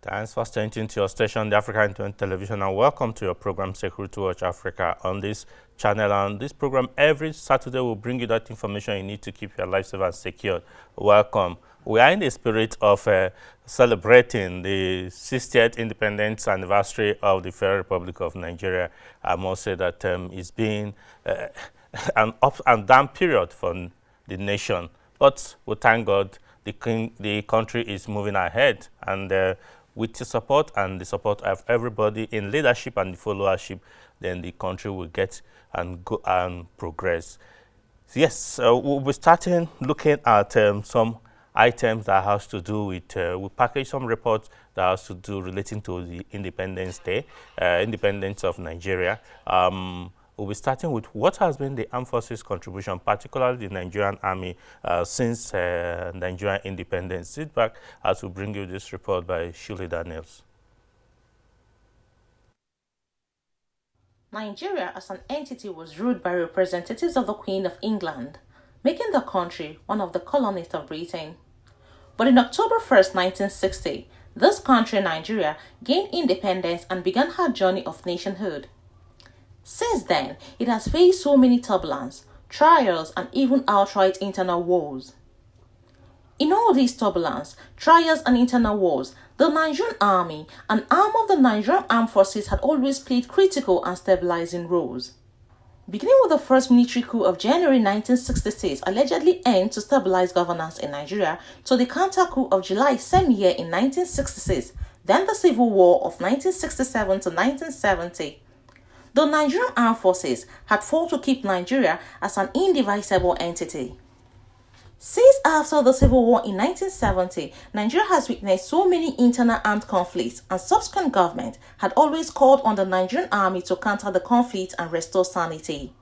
Thanks for staying tuned to your station, the African 20 Television, and welcome to your program, Security Watch Africa, on this channel. And this program, every Saturday, will bring you that information you need to keep your life safe and secure. Welcome. We are in the spirit of celebrating the 60th independence anniversary of the Federal Republic of Nigeria. I must say that it's been an up and down period for the nation, but we thank God the country is moving ahead, and with the support and the support of everybody in leadership and the followership, then the country will get and go and progress. Yes, we'll be starting looking at some items that has to do with, we package some reports that has to do relating to the Independence Day, independence of Nigeria. We'll be starting with what has been the armed forces contribution, particularly the Nigerian Army, since Nigerian independence. Sit back as we bring you this report by Shirley Daniels. Nigeria as an entity was ruled by representatives of the Queen of England, making the country one of the colonies of Britain. But in October 1st, 1960, this country, Nigeria, gained independence and began her journey of nationhood. Since then, it has faced so many turbulence, trials, and even outright internal wars. In all these turbulence, trials, and internal wars, the Nigerian Army, an arm of the Nigerian Armed Forces, had always played critical and stabilizing roles. Beginning with the first military coup of January 1966, allegedly aimed to stabilize governance in Nigeria, to the counter coup of July same year in 1966, then the Civil War of 1967 to 1970. The Nigerian Armed Forces had fought to keep Nigeria as an indivisible entity. Since after the Civil War in 1970, Nigeria has witnessed so many internal armed conflicts, and subsequent government had always called on the Nigerian Army to counter the conflict and restore sanity.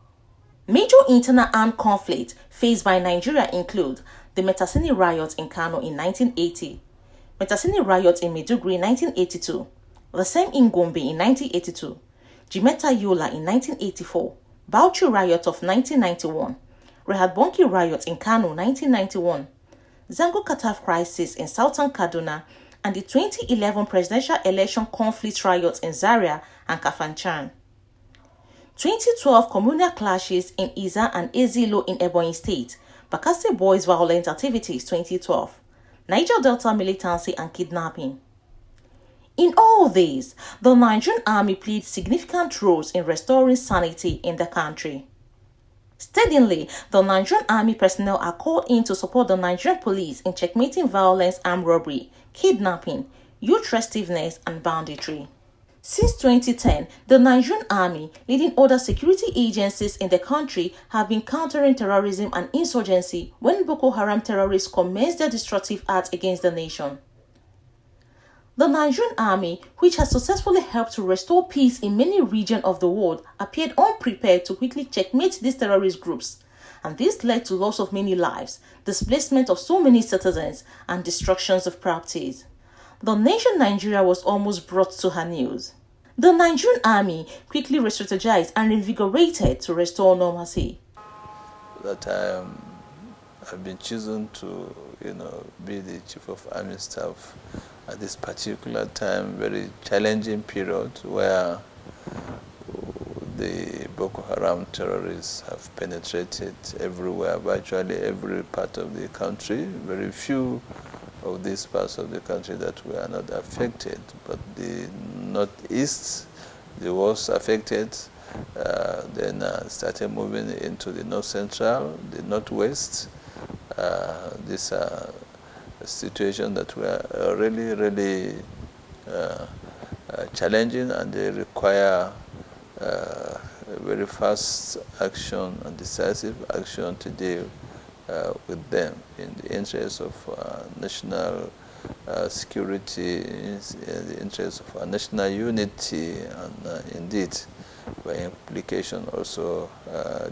Major internal armed conflicts faced by Nigeria include the Metasini riots in Kano in 1980, Metasini riots in Maiduguri in 1982, the same in Gombe in 1982, Jimeta Yola in 1984, Bauchi riot of 1991, Rehad Bonki riot in Kano 1991, Zango Kataf crisis in southern Kaduna, and the 2011 presidential election conflict riots in Zaria and Kafanchan. 2012 communal clashes in Iza and Ezilo in Ebonyi State, Bakassi Boys violent activities 2012, Niger Delta militancy and kidnapping. In all these, the Nigerian Army played significant roles in restoring sanity in the country. Steadily, the Nigerian Army personnel are called in to support the Nigerian police in checkmating violence, armed robbery, kidnapping, youth restiveness, and banditry. Since 2010, the Nigerian Army, leading other security agencies in the country, have been countering terrorism and insurgency when Boko Haram terrorists commenced their destructive acts against the nation. The Nigerian Army, which has successfully helped to restore peace in many regions of the world, appeared unprepared to quickly checkmate these terrorist groups, and this led to loss of many lives, displacement of so many citizens, and destructions of properties. The nation Nigeria was almost brought to her knees. The Nigerian Army quickly re-strategized and invigorated to restore normalcy. That I've been chosen to, be the Chief of Army Staff at this particular time, very challenging period where the Boko Haram terrorists have penetrated everywhere, virtually every part of the country. Very few of these parts of the country that were not affected, but the northeast, the worst affected, then started moving into the north central, the northwest. These are situations that were really challenging, and they require very fast action and decisive action to deal with them in the interest of national security, in the interest of our national unity, and indeed by implication also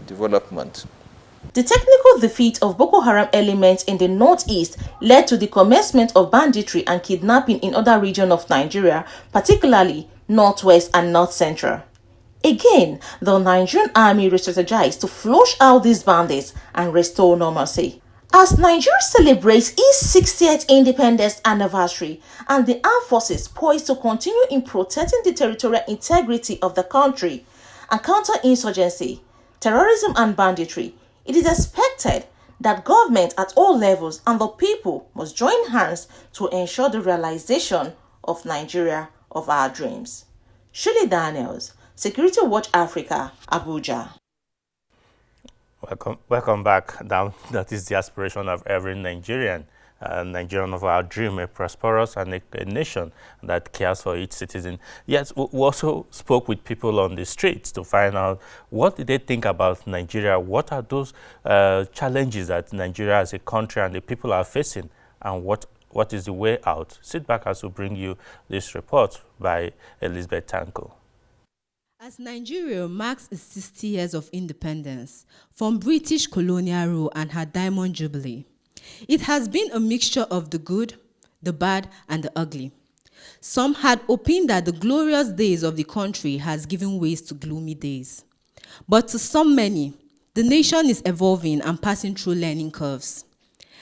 development. The technical defeat of Boko Haram elements in the northeast led to the commencement of banditry and kidnapping in other regions of Nigeria, particularly northwest and north central. Again, the Nigerian Army re-strategized to flush out these bandits and restore normalcy. As Nigeria celebrates its 60th independence anniversary and the armed forces poised to continue in protecting the territorial integrity of the country and counter insurgency, terrorism and banditry, it is expected that government at all levels and the people must join hands to ensure the realization of Nigeria of our dreams. Shirley Daniels, Security Watch Africa, Abuja. Welcome back. That is the aspiration of every Nigerian. Nigerian of our dream, a prosperous and a nation that cares for each citizen. Yes, we also spoke with people on the streets to find out what did they think about Nigeria, what are those challenges that Nigeria as a country and the people are facing, and what is the way out. Sit back as we bring you this report by Elizabeth Tanko. As Nigeria marks its 60 years of independence from British colonial rule and her Diamond Jubilee, it has been a mixture of the good, the bad, and the ugly. Some had opined that the glorious days of the country has given way to gloomy days. But to some many, the nation is evolving and passing through learning curves.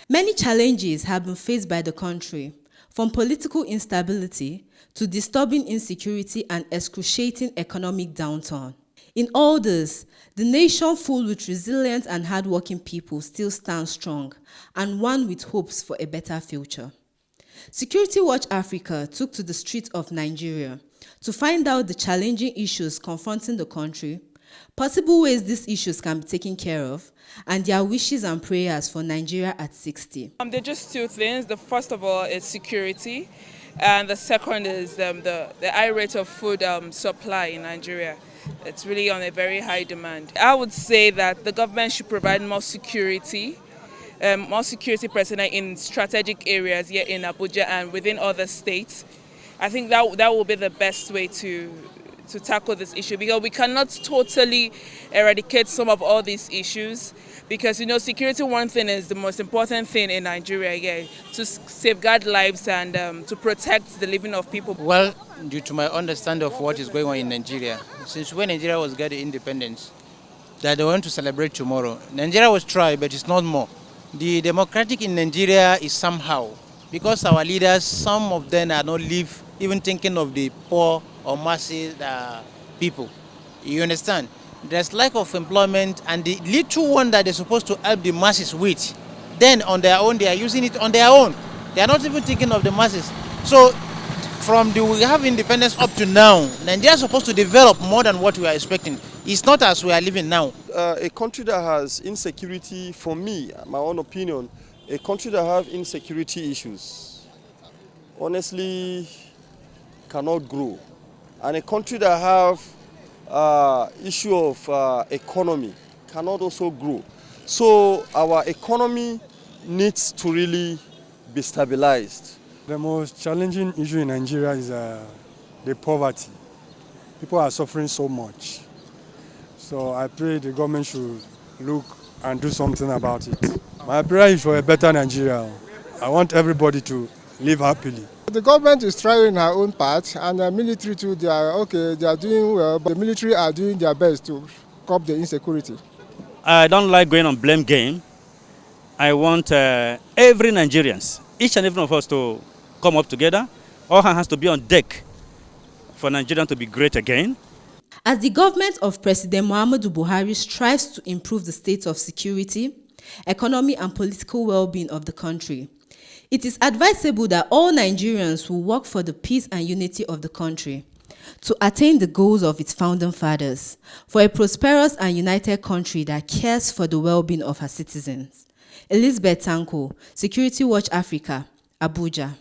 Many challenges have been faced by the country, from political instability to disturbing insecurity and excruciating economic downturn. In all this, the nation full with resilient and hardworking people still stands strong, and one with hopes for a better future. Security Watch Africa took to the streets of Nigeria to find out the challenging issues confronting the country, possible ways these issues can be taken care of, and their wishes and prayers for Nigeria at 60. There are just two things. The first of all is security, and the second is the high rate of food supply in Nigeria. It's really on a very high demand. I would say that the government should provide more security personnel in strategic areas here in Abuja and within other states. I think that will be the best way to tackle this issue, because we cannot totally eradicate some of all these issues, because security, one thing, is the most important thing in Nigeria, to safeguard lives and to protect the living of people. Well, due to my understanding of what is going on in Nigeria, since when Nigeria was getting independence, that they want to celebrate tomorrow. Nigeria was tried, but it's not more. The democratic in Nigeria is somehow, because our leaders, some of them are not even thinking of the poor or masses people. You understand? There's lack of employment, and the little one that they're supposed to help the masses with, then on their own, they are using it on their own. They are not even thinking of the masses. So from we have independence up to now, Nigeria is supposed to develop more than what we are expecting. It's not as we are living now. A country that has insecurity, for me, my own opinion, a country that has insecurity issues, honestly, cannot grow. And a country that have issue of economy cannot also grow. So our economy needs to really be stabilized. The most challenging issue in Nigeria is the poverty. People are suffering so much. So I pray the government should look and do something about it. My prayer is for a better Nigeria. I want everybody to live happily. The government is trying her own part, and the military too, they are doing well, but the military are doing their best to curb the insecurity. I don't like going on blame game. I want every Nigerians, each and every one of us, to come up together. All hands has to be on deck for Nigeria to be great again. As the government of President Muhammadu Buhari strives to improve the state of security, economy, and political well-being of the country, it is advisable that all Nigerians will work for the peace and unity of the country, to attain the goals of its founding fathers, for a prosperous and united country that cares for the well-being of her citizens. Elizabeth Tanko, Security Watch Africa, Abuja.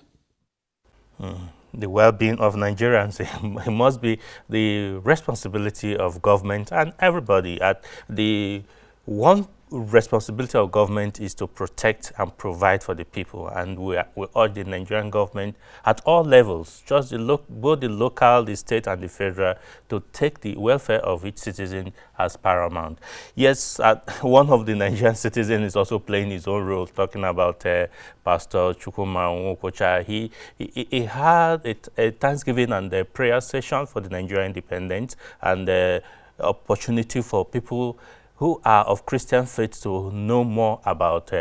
The well-being of Nigerians, it must be the responsibility of government and everybody. The one responsibility of government is to protect and provide for the people, and we urge the Nigerian government at all levels, just both the local, the state, and the federal, to take the welfare of each citizen as paramount. Yes, one of the Nigerian citizens is also playing his own role, talking about Pastor Chukwuma Nwokocha. He had a Thanksgiving and a prayer session for the Nigerian independence, and the opportunity for people who are of Christian faith to know more about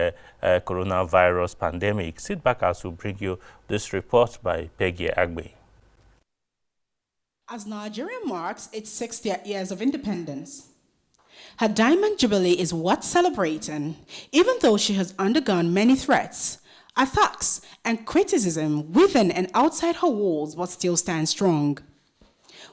coronavirus pandemic. Sit back as we bring you this report by Peggy Agbe. As Nigeria marks its 60th years of independence, her Diamond Jubilee is worth celebrating, even though she has undergone many threats, attacks, and criticism within and outside her walls, but still stands strong.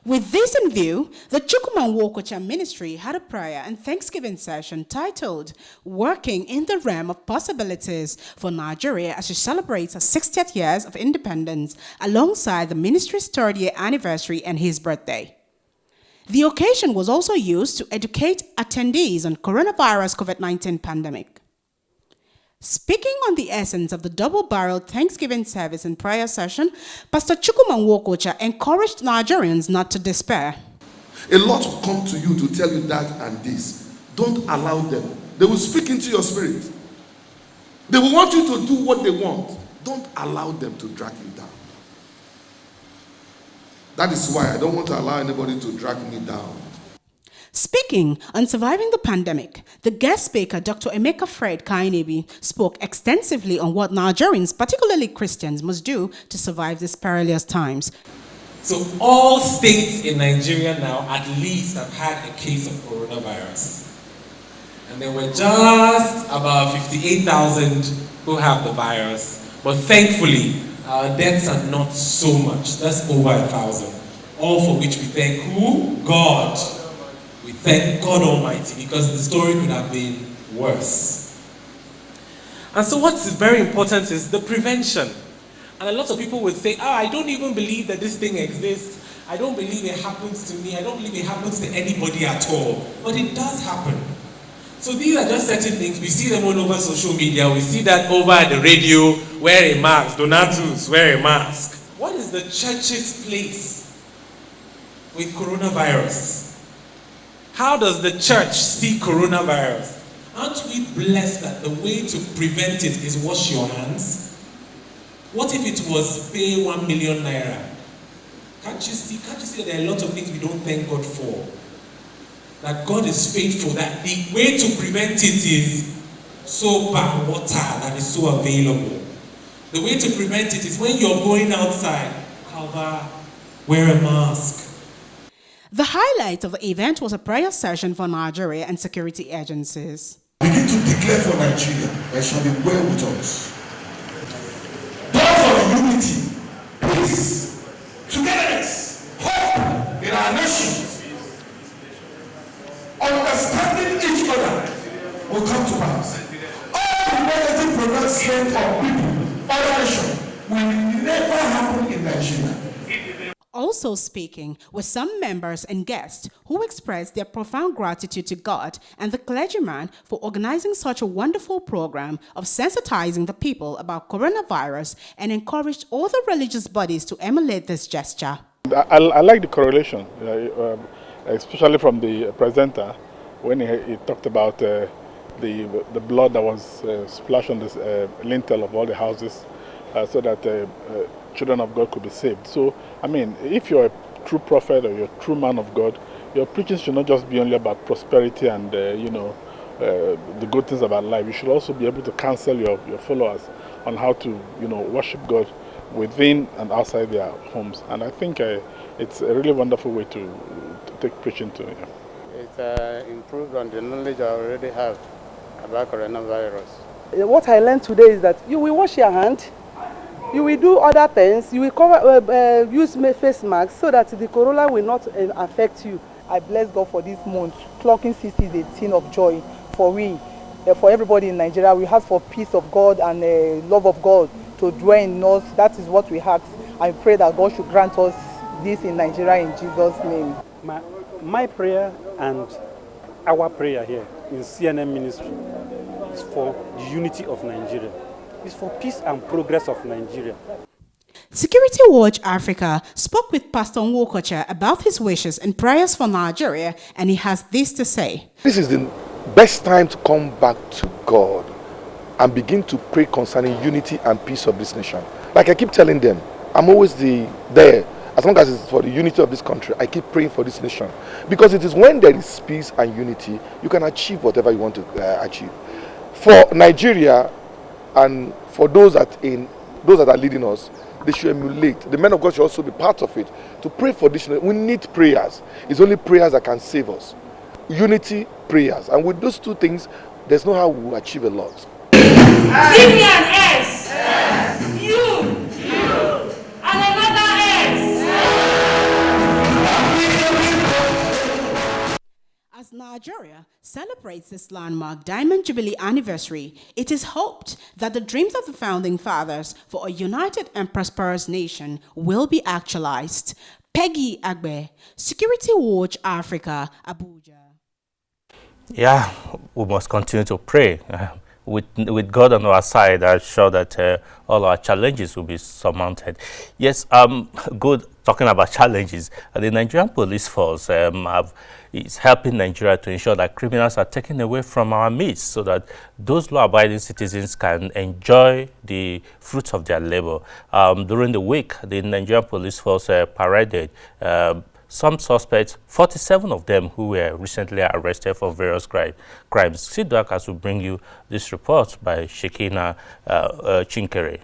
With this in view, the Chukwuma Nwokocha Ministry had a prayer and Thanksgiving session titled Working in the Realm of Possibilities for Nigeria as she celebrates her 60th years of independence alongside the ministry's 3rd year anniversary and his birthday. The occasion was also used to educate attendees on coronavirus COVID-19 pandemic. Speaking on the essence of the double-barreled Thanksgiving service and prayer session, Pastor Chukwuma Nwokocha encouraged Nigerians not to despair. A lot will come to you to tell you that and this. Don't allow them. They will speak into your spirit. They will want you to do what they want. Don't allow them to drag you down. That is why I don't want to allow anybody to drag me down. Speaking on surviving the pandemic, the guest speaker, Dr. Emeka Fred Kainebi, spoke extensively on what Nigerians, particularly Christians, must do to survive these perilous times. So all states in Nigeria now at least have had a case of coronavirus. And there were just about 58,000 who have the virus. But thankfully, our deaths are not so much. That's over 1,000. All for which we thank who? God. We thank God Almighty because the story could have been worse. And so what's very important is the prevention. And a lot of people would say, I don't even believe that this thing exists. I don't believe it happens to me. I don't believe it happens to anybody at all. But it does happen. So these are just certain things. We see them all over social media. We see that over at the radio, wear a mask. Donatus, wear a mask. What is the church's place with coronavirus? How does the church see coronavirus? Aren't we blessed that the way to prevent it is wash your hands? What if it was pay 1 million naira? Can't you see that there are a lot of things we don't thank God for? That God is faithful, that the way to prevent it is soap and water that is so available. The way to prevent it is when you're going outside, cover, wear a mask. The highlight of the event was a prayer session for Nigeria and security agencies. Begin to declare for Nigeria, there shall be well with us. Pray for unity, peace, togetherness, hope in our nation. Understanding each other will come to pass. All the negative pronouncement of people, other nations, will never happen in Nigeria. Also speaking were some members and guests who expressed their profound gratitude to God and the clergyman for organizing such a wonderful program of sensitizing the people about coronavirus and encouraged all the religious bodies to emulate this gesture. I like the correlation, especially from the presenter when he talked about the blood that was splashed on the lintel of all the houses so that children of God could be saved. So, I mean, if you're a true prophet or you're a true man of God, your preaching should not just be only about prosperity and, the good things about life. You should also be able to counsel your followers on how to, worship God within and outside their homes. And I think it's a really wonderful way to take preaching to. It's improved on the knowledge I already have about coronavirus. What I learned today is that you will wash your hand. You will do other things. You will cover, use face masks so that the corona will not affect you. I bless God for this month. Clocking 60 is a thing of joy for we, for everybody in Nigeria. We ask for peace of God and love of God to dwell in us. That is what we ask. I pray that God should grant us this in Nigeria in Jesus' name. My prayer and our prayer here in CNN Ministry is for the unity of Nigeria. It's for peace and progress of Nigeria. Security Watch Africa spoke with Pastor Nwokocha about his wishes and prayers for Nigeria, and he has this to say. This is the best time to come back to God and begin to pray concerning unity and peace of this nation. Like I keep telling them, I'm always there as long as it's for the unity of this country, I keep praying for this nation. Because it is when there is peace and unity, you can achieve whatever you want to achieve. For Nigeria and for those that are leading us, they should emulate. The men of God should also be part of it to pray for this. We need prayers. It's only prayers that can save us. Unity, prayers. And with those two things, there's no how we will achieve a lot. Give me an S. S. You. And another S. As Nigeria celebrates this landmark Diamond Jubilee anniversary, it is hoped that the dreams of the founding fathers for a united and prosperous nation will be actualized. Peggy Agbe, Security Watch Africa, Abuja. Yeah, we must continue to pray. With God on our side, I'm sure that all our challenges will be surmounted. Yes, good. Talking about challenges, the Nigerian police force is helping Nigeria to ensure that criminals are taken away from our midst so that those law-abiding citizens can enjoy the fruits of their labor. During the week, the Nigerian police force paraded some suspects, 47 of them who were recently arrested for various crimes. Sit back as we bring you this report by Shekina Chinkere.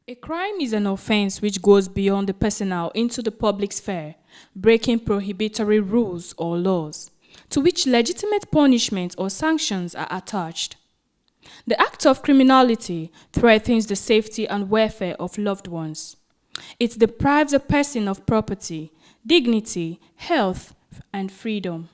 A crime is an offense which goes beyond the personal into the public sphere, breaking prohibitory rules or laws, to which legitimate punishment or sanctions are attached. The act of criminality threatens the safety and welfare of loved ones. It deprives a person of property, dignity, health, and freedom.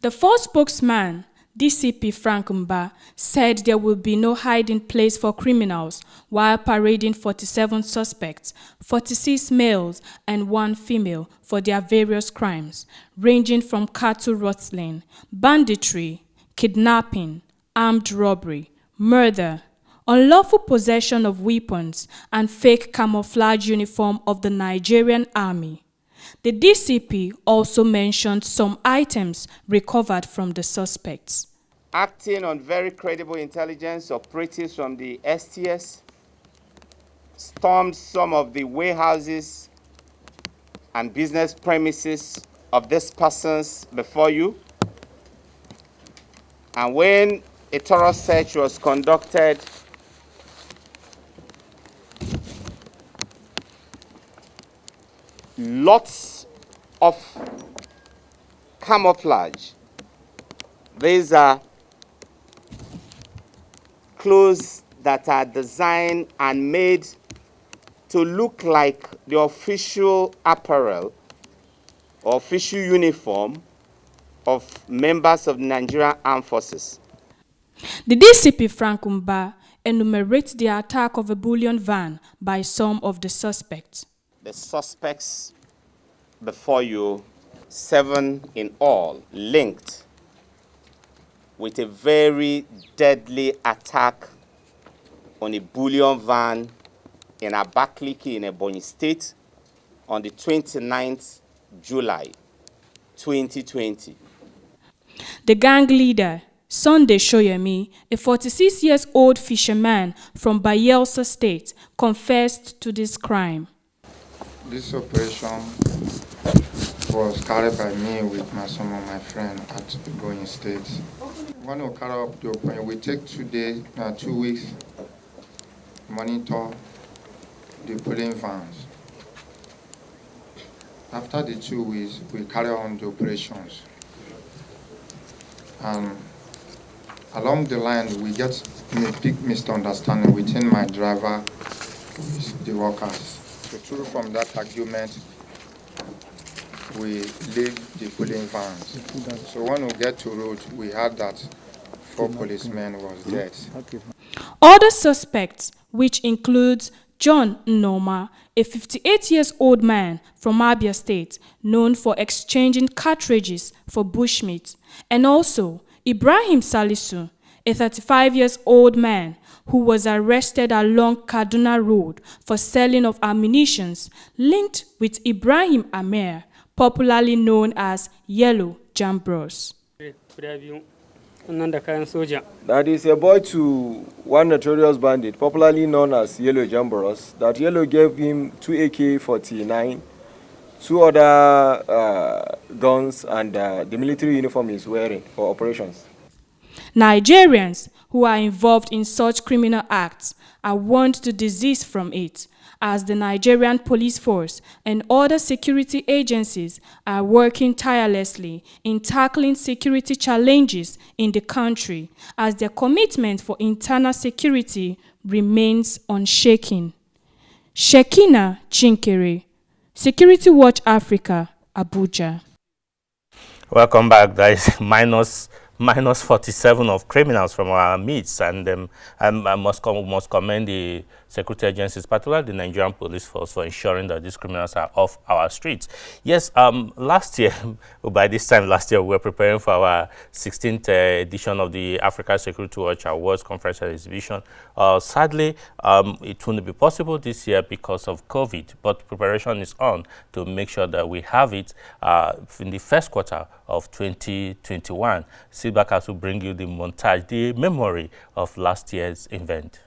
The first spokesman, DCP Frank Mba, said there will be no hiding place for criminals while parading 47 suspects, 46 males and 1 female for their various crimes, ranging from cattle rustling, banditry, kidnapping, armed robbery, murder, unlawful possession of weapons, and fake camouflage uniform of the Nigerian army. The DCP also mentioned some items recovered from the suspects. Acting on very credible intelligence, operatives from the STS stormed some of the warehouses and business premises of these persons before you. And when a thorough search was conducted, lots of camouflage. These are clothes that are designed and made to look like the official apparel or official uniform of members of the Nigerian Armed Forces. The DCP Frank Mba enumerates the attack of a bullion van by some of the suspects. The suspects before you, 7 in all, linked with a very deadly attack on a bullion van in Abakaliki in Ebonyi State on the 29th July 2020. The gang leader, Sunday Shoyemi, a 46-year-old fisherman from Bayelsa State, confessed to this crime. This operation was carried by me with some of my friends at Ebonyi State. When we carry up the operation, we take 2 weeks, monitor the polling vans. After the 2 weeks, we carry on the operations. And along the line, we get a big misunderstanding within my driver with the workers. So through from that argument, we leave the polling vans. So when we get to road, we heard that 4 policemen was dead. Other suspects, which includes John Nnoma, a 58-year-old man from Abia State, known for exchanging cartridges for bushmeat, and also Ibrahim Salisu, a 35-year-old man who was arrested along Kaduna Road for selling of ammunitions linked with Ibrahim Amer, popularly known as Yellow Jambros. That is a boy to one notorious bandit, popularly known as Yellow Jamboros, that Yellow gave him 2 AK-49, 2 other guns, and the military uniform he's wearing for operations. Nigerians who are involved in such criminal acts are warned to desist from it, as the Nigerian police force and other security agencies are working tirelessly in tackling security challenges in the country, as their commitment for internal security remains unshaken. Shekina Chinkere, Security Watch Africa, Abuja. Welcome back. That is minus 47 of criminals from our midst, and I must commend the security agencies, particularly the Nigerian police force, for ensuring that these criminals are off our streets. Yes, last year, by this time last year, we were preparing for our 16th edition of the Africa Security Watch Awards Conference and Exhibition. Sadly, it wouldn't be possible this year because of COVID, but preparation is on to make sure that we have it in the first quarter of 2021. Sit back as we bring you the montage, the memory of last year's event.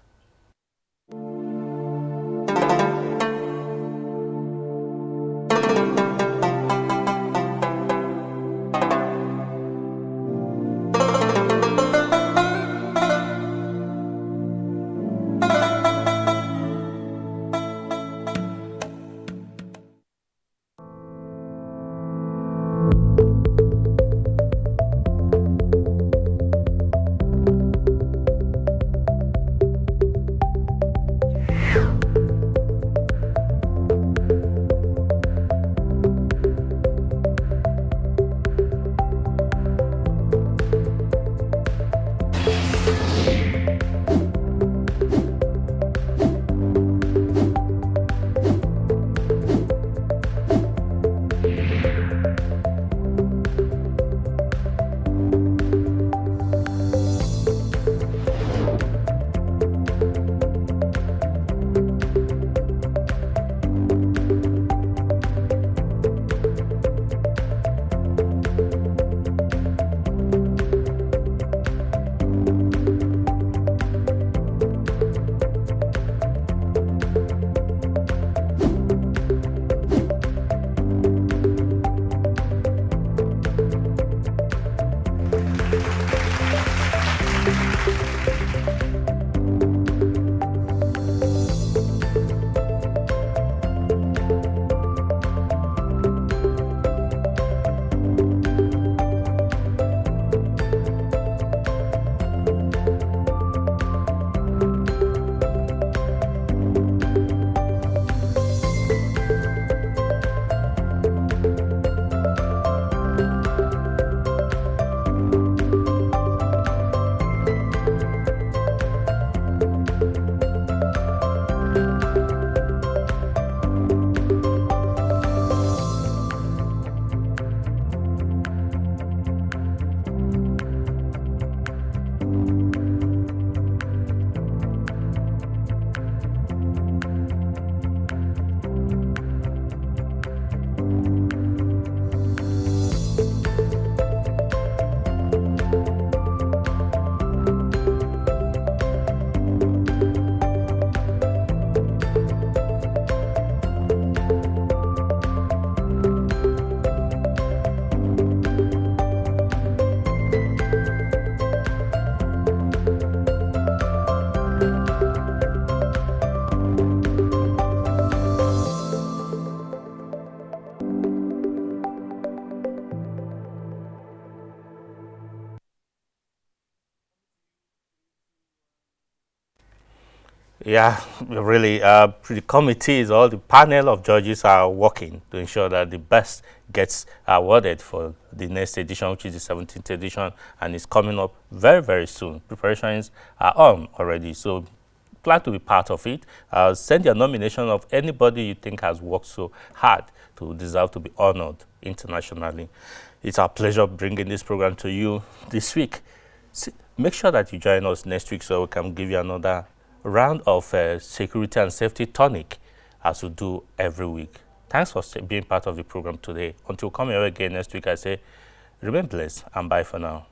Yeah, really, the committees, all the panel of judges are working to ensure that the best gets awarded for the next edition, which is the 17th edition, and it's coming up very, very soon. Preparations are on already, so plan to be part of it. Send your nomination of anybody you think has worked so hard to deserve to be honored internationally. It's our pleasure bringing this program to you this week. Make sure that you join us next week so we can give you another round of security and safety tonic, as we do every week. Thanks for being part of the program today. Until we come here again next week, I say remain blessed and bye for now.